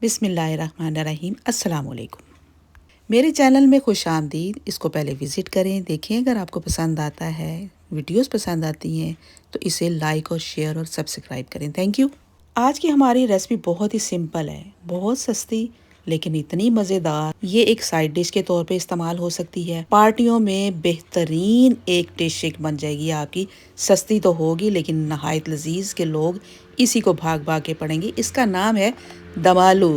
बिस्मिल्लाहिर्रहमानिर्रहीम। अस्सलाम वालेकुम। मेरे चैनल में खुश आमदीद। इसको पहले विज़िट करें, देखें अगर आपको पसंद आता है, वीडियोस पसंद आती हैं तो इसे लाइक और शेयर और सब्सक्राइब करें। Thank you. आज की हमारी रेसिपी बहुत ही सिंपल है, बहुत सस्ती लेकिन इतनी मज़ेदार। ये एक साइड डिश के तौर पे इस्तेमाल हो सकती है। पार्टियों में बेहतरीन एक डिश एक बन जाएगी आपकी। सस्ती तो होगी लेकिन नहायत लजीज के लोग इसी को भाग भाग के पड़ेंगे। इसका नाम है दम आलू।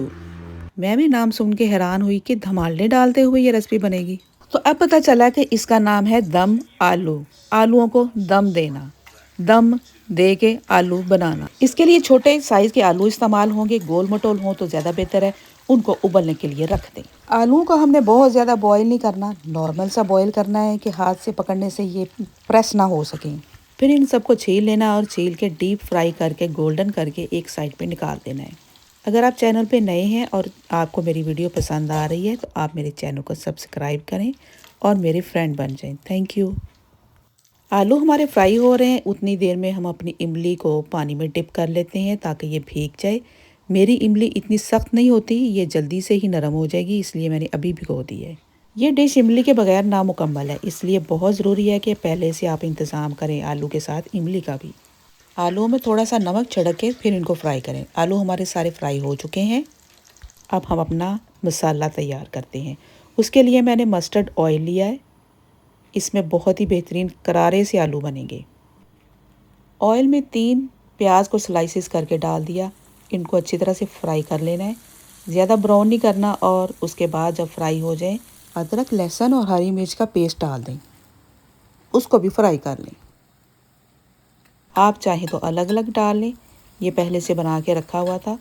मैं भी नाम सुन के हैरान हुई कि धमालने डालते हुए ये रेसिपी बनेगी। तो अब पता चला कि इसका नाम है दम आलू। आलूओं को दम देना, दम दे के आलू बनाना। इसके लिए छोटे साइज के आलू इस्तेमाल होंगे, गोल मटोल हों तो ज़्यादा बेहतर है। उनको उबलने के लिए रख दें। आलूओं को हमने बहुत ज़्यादा बॉईल नहीं करना, नॉर्मल सा बॉईल करना है कि हाथ से पकड़ने से ये प्रेस ना हो सकें। फिर इन सबको छील लेना और छील के डीप फ्राई करके गोल्डन करके एक साइड पे निकाल देना है। अगर आप चैनल पे नए हैं और आपको मेरी वीडियो पसंद आ रही है तो आप मेरे चैनल को सब्सक्राइब करें और मेरे फ्रेंड बन जाएं। Thank you. आलू हमारे फ्राई हो रहे हैं, उतनी देर में हम अपनी इमली को पानी में डिप कर लेते हैं ताकि ये भीग जाए। मेरी इमली इतनी सख्त नहीं होती, ये जल्दी से ही नरम हो जाएगी, इसलिए मैंने अभी भिगो दी है। ये डिश इमली के बगैर नामुकम्मल है, इसलिए बहुत ज़रूरी है कि पहले से आप इंतज़ाम करें आलू के साथ इमली का भी। आलूओं में थोड़ा सा नमक छिड़क के फिर इनको फ्राई करें। आलू हमारे सारे फ्राई हो चुके हैं। अब हम अपना मसाला तैयार करते हैं। उसके लिए मैंने मस्टर्ड ऑयल लिया है। इसमें बहुत ही बेहतरीन करारे से आलू बनेंगे। ऑयल में 3 प्याज को स्लाइसेस करके डाल दिया। इनको अच्छी तरह से फ्राई कर लेना है, ज़्यादा ब्राउन नहीं करना। और उसके बाद जब फ्राई हो जाए अदरक, लहसुन और हरी मिर्च का पेस्ट डाल दें, उसको भी फ्राई कर लें। आप चाहें तो अलग अलग डाल लें, ये पहले से बना के रखा हुआ था,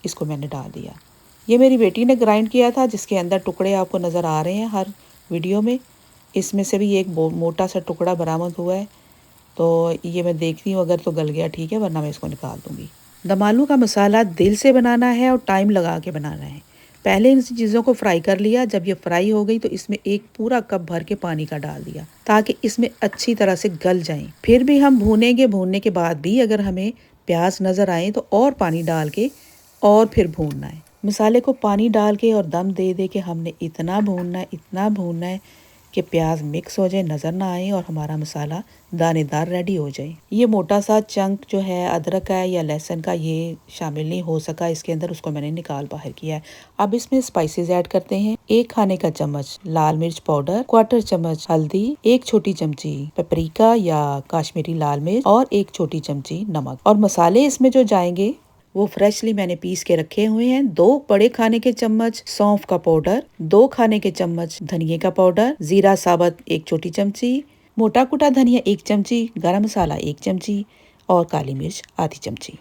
इसको मैंने डाल दिया। ये मेरी बेटी ने ग्राइंड किया था, जिसके अंदर टुकड़े आपको नज़र आ रहे हैं हर वीडियो में। इसमें से भी एक मोटा सा टुकड़ा बरामद हुआ है, तो ये मैं देखती हूँ, अगर तो गल गया ठीक है, वरना मैं इसको निकाल दूँगी। दम आलू का मसाला दिल से बनाना है और टाइम लगा के बनाना है। पहले इन चीज़ों को फ्राई कर लिया। जब ये फ्राई हो गई तो इसमें एक पूरा कप भर के पानी का डाल दिया ताकि इसमें अच्छी तरह से गल जाएं। फिर भी हम भूनेंगे, भूनने के बाद भी अगर हमें प्याज नज़र आए तो और पानी डाल के और फिर भूनना है। मसाले को पानी डाल के और दम दे दे के हमने इतना भूनना है, इतना भूनना है कि प्याज मिक्स हो जाए, नज़र ना आए और हमारा मसाला दानेदार रेडी हो जाए। ये मोटा सा चंक जो है अदरक का या लहसुन का, ये शामिल नहीं हो सका इसके अंदर, उसको मैंने निकाल बाहर किया है। अब इसमें स्पाइसेस ऐड करते हैं। 1 खाने का चम्मच लाल मिर्च पाउडर, 1/4 चम्मच हल्दी, 1 छोटी चमची पेपरिका या कश्मीरी लाल मिर्च और 1 छोटी चमची नमक। और मसाले इसमें जो जाएंगे वो फ्रेशली मैंने पीस के रखे हुए हैं। 2 बड़े खाने के चम्मच सौंफ का पाउडर, 2 खाने के चम्मच धनिये का पाउडर, जीरा साबुत 1 छोटी चमची, मोटा कुटा धनिया 1 चमची, गरम मसाला 1 चमची और काली मिर्च आधी चमची।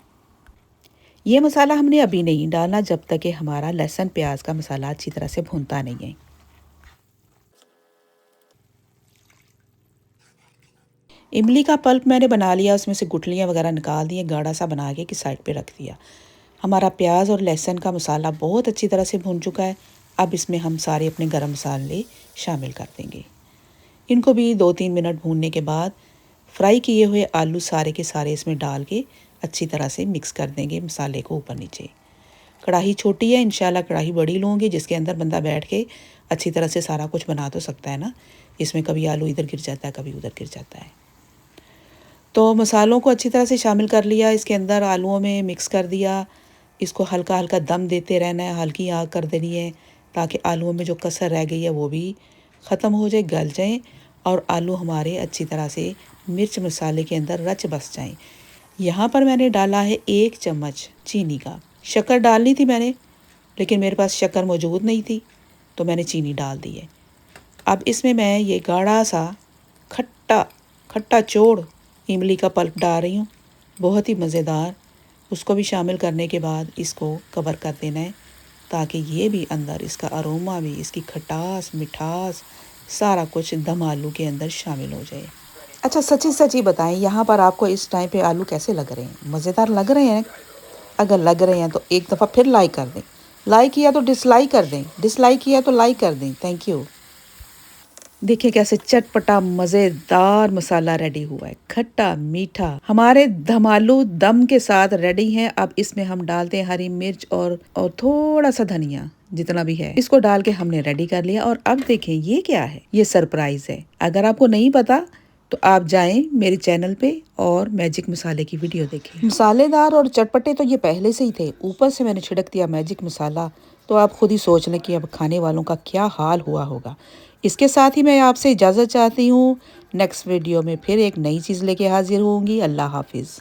ये मसाला हमने अभी नहीं डालना जब तक कि हमारा लहसुन प्याज का मसाला अच्छी तरह से भूनता नहीं है। इमली का पल्प मैंने बना लिया, उसमें से गुठलियाँ वगैरह निकाल दी, गाढ़ा सा बना के कि साइड पे रख दिया। हमारा प्याज और लहसुन का मसाला बहुत अच्छी तरह से भून चुका है। अब इसमें हम सारे अपने गरम मसाले शामिल कर देंगे। इनको भी 2-3 मिनट भूनने के बाद फ्राई किए हुए आलू सारे के सारे इसमें डाल के अच्छी तरह से मिक्स कर देंगे मसाले को ऊपर नीचे। कढ़ाई छोटी है, इंशाल्लाह कढ़ाई बड़ी लूँगी जिसके अंदर बंदा बैठ के अच्छी तरह से सारा कुछ बना तो सकता है ना। इसमें कभी आलू इधर गिर जाता है, कभी उधर गिर जाता है। तो मसालों को अच्छी तरह से शामिल कर लिया, इसके अंदर आलूओं में मिक्स कर दिया। इसको हल्का हल्का दम देते रहना है, हल्की आग कर देनी है ताकि आलूओं में जो कसर रह गई है वो भी ख़त्म हो जाए, गल जाएं और आलू हमारे अच्छी तरह से मिर्च मसाले के अंदर रच बस जाएं। यहाँ पर मैंने डाला है 1 चम्मच चीनी का। शक्कर डालनी थी मैंने, लेकिन मेरे पास शक्कर मौजूद नहीं थी तो मैंने चीनी डाल दी है। अब इसमें मैं ये गाढ़ा सा खट्टा खट्टा चोड़ इमली का पल्प डाल रही हूँ, बहुत ही मज़ेदार। उसको भी शामिल करने के बाद इसको कवर कर देना है ताकि ये भी अंदर इसका अरोमा भी, इसकी खटास मिठास सारा कुछ दम आलू के अंदर शामिल हो जाए। अच्छा सच्ची सच्ची बताएं, यहाँ पर आपको इस टाइम पे आलू कैसे लग रहे हैं? मज़ेदार लग रहे हैं? अगर लग रहे हैं तो एक दफ़ा फिर लाइक कर दें, लाइक किया तो डिसलाइक कर दें, डिसलाइक किया तो लाइक कर दें। Thank you. देखिए कैसे चटपटा मज़ेदार मसाला रेडी हुआ है, खट्टा मीठा हमारे धमालू दम के साथ रेडी है। अब इसमें हम डालते हैं हरी मिर्च और थोड़ा सा धनिया, जितना भी है इसको डाल के हमने रेडी कर लिया। और अब देखें ये क्या है, ये सरप्राइज है। अगर आपको नहीं पता तो आप जाएं मेरे चैनल पे और मैजिक मसाले की वीडियो देखें। मसालेदार और चटपटे तो ये पहले से ही थे, ऊपर से मैंने छिड़क दिया मैजिक मसाला, तो आप खुद ही सोच लें कि अब खाने वालों का क्या हाल हुआ होगा। इसके साथ ही मैं आपसे इजाज़त चाहती हूँ। नेक्स्ट वीडियो में फिर एक नई चीज़ लेके हाजिर होंगी। अल्लाह हाफिज़।